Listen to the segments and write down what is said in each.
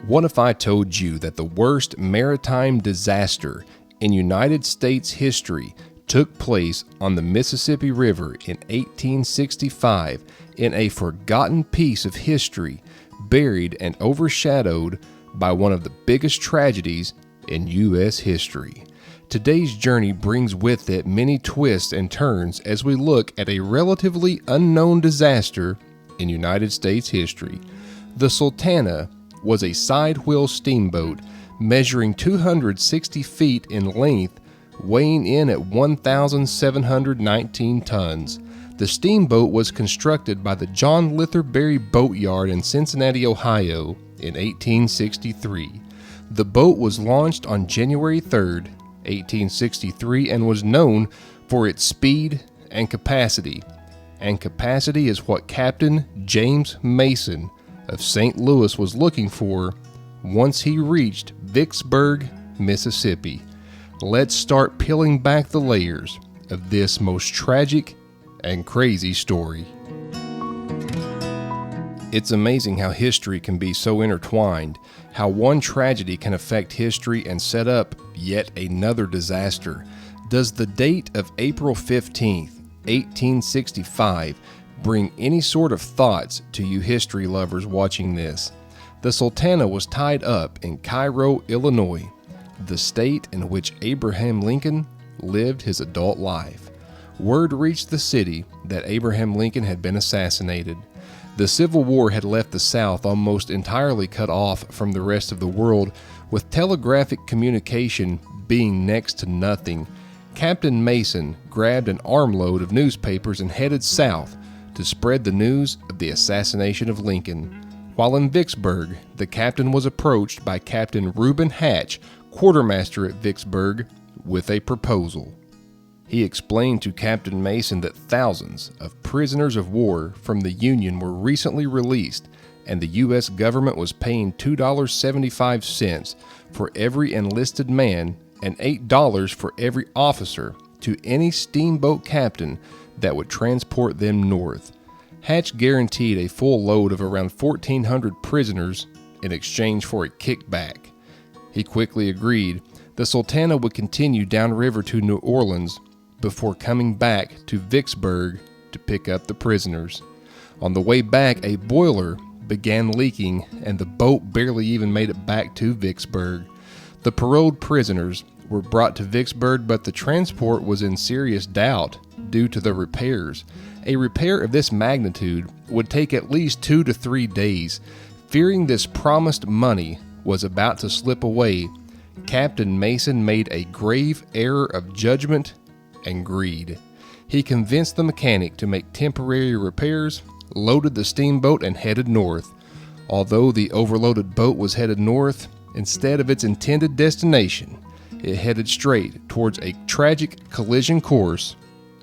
What if I told you that the worst maritime disaster in United States history took place on the Mississippi River in 1865 in a forgotten piece of history, buried and overshadowed by one of the biggest tragedies in U.S. history? Today's journey brings with it many twists and turns as we look at a relatively unknown disaster in United States history. The Sultana was a side-wheel steamboat measuring 260 feet in length, weighing in at 1,719 tons. The steamboat was constructed by the John Litherberry Boatyard in Cincinnati, Ohio in 1863. The boat was launched on January 3, 1863, and was known for its speed and capacity. And capacity is what Captain James Mason of St. Louis was looking for once he reached Vicksburg, Mississippi. Let's start peeling back the layers of this most tragic and crazy story. It's amazing how history can be so intertwined, how one tragedy can affect history and set up yet another disaster. Does the date of April 15th, 1865 bring any sort of thoughts to you history lovers watching this? The Sultana was tied up in Cairo, Illinois, the state in which Abraham Lincoln lived his adult life. Word reached the city that Abraham Lincoln had been assassinated. The Civil War had left the South almost entirely cut off from the rest of the world, with telegraphic communication being next to nothing. Captain Mason grabbed an armload of newspapers and headed south to spread the news of the assassination of Lincoln. While in Vicksburg, the captain was approached by Captain Reuben Hatch, quartermaster at Vicksburg, with a proposal. He explained to Captain Mason that thousands of prisoners of war from the Union were recently released, and the U.S. government was paying $2.75 for every enlisted man and $8 for every officer to any steamboat captain that would transport them north. Hatch guaranteed a full load of around 1,400 prisoners in exchange for a kickback. He quickly agreed. The Sultana would continue downriver to New Orleans before coming back to Vicksburg to pick up the prisoners. On the way back, a boiler began leaking and the boat barely even made it back to Vicksburg. The paroled prisoners were brought to Vicksburg, but the transport was in serious doubt due to the repairs. A repair of this magnitude would take at least 2 to 3 days. Fearing this promised money was about to slip away, Captain Mason made a grave error of judgment and greed. He convinced the mechanic to make temporary repairs, loaded the steamboat, and headed north. Although the overloaded boat was headed north, instead of its intended destination, it headed straight towards a tragic collision course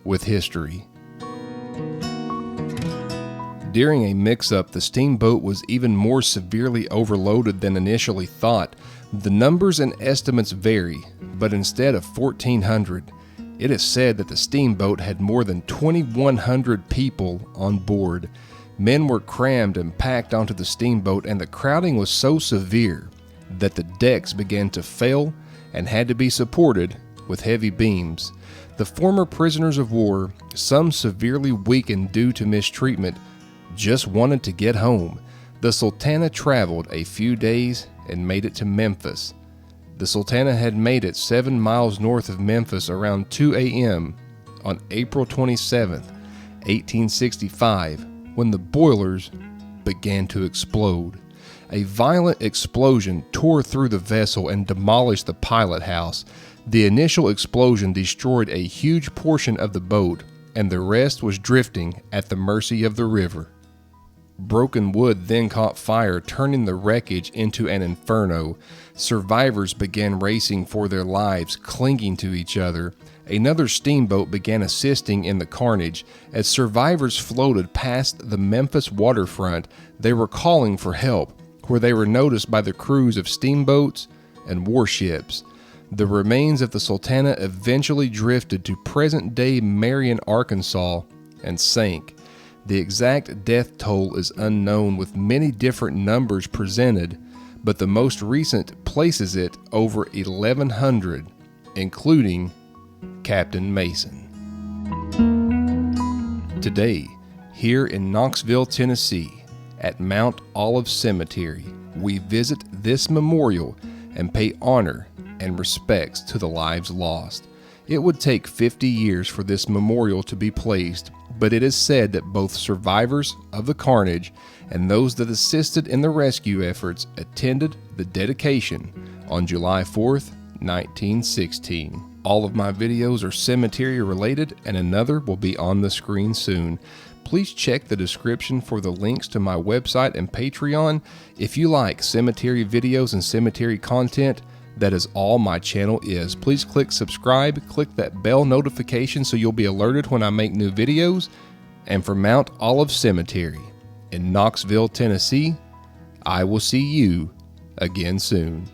with history. During a mix-up, the steamboat was even more severely overloaded than initially thought. The numbers and estimates vary, but instead of 1,400, it is said that the steamboat had more than 2,100 people on board. Men were crammed and packed onto the steamboat, and the crowding was so severe that the decks began to fail and had to be supported with heavy beams. The former prisoners of war, some severely weakened due to mistreatment, just wanted to get home. The Sultana traveled a few days and made it to Memphis. The Sultana had made it 7 miles north of Memphis around 2 a.m. on April 27, 1865, when the boilers began to explode. A violent explosion tore through the vessel and demolished the pilot house. The initial explosion destroyed a huge portion of the boat, and the rest was drifting at the mercy of the river. Broken wood then caught fire, turning the wreckage into an inferno. Survivors began racing for their lives, clinging to each other. Another steamboat began assisting in the carnage. As survivors floated past the Memphis waterfront, they were calling for help, where they were noticed by the crews of steamboats and warships. The remains of the Sultana eventually drifted to present-day Marion, Arkansas, and sank. The exact death toll is unknown, with many different numbers presented, but the most recent places it over 1,100, including Captain Mason. Today, here in Knoxville, Tennessee, at Mount Olive Cemetery, we visit this memorial and pay honor and respects to the lives lost. It would take 50 years for this memorial to be placed, but it is said that both survivors of the carnage and those that assisted in the rescue efforts attended the dedication on July 4th, 1916. All of my videos are cemetery related, and another will be on the screen soon. Please check the description for the links to my website and Patreon. If you like cemetery videos and cemetery content, that is all my channel is. Please click subscribe, click that bell notification so you'll be alerted when I make new videos. And from Mount Olive Cemetery in Knoxville, Tennessee, I will see you again soon.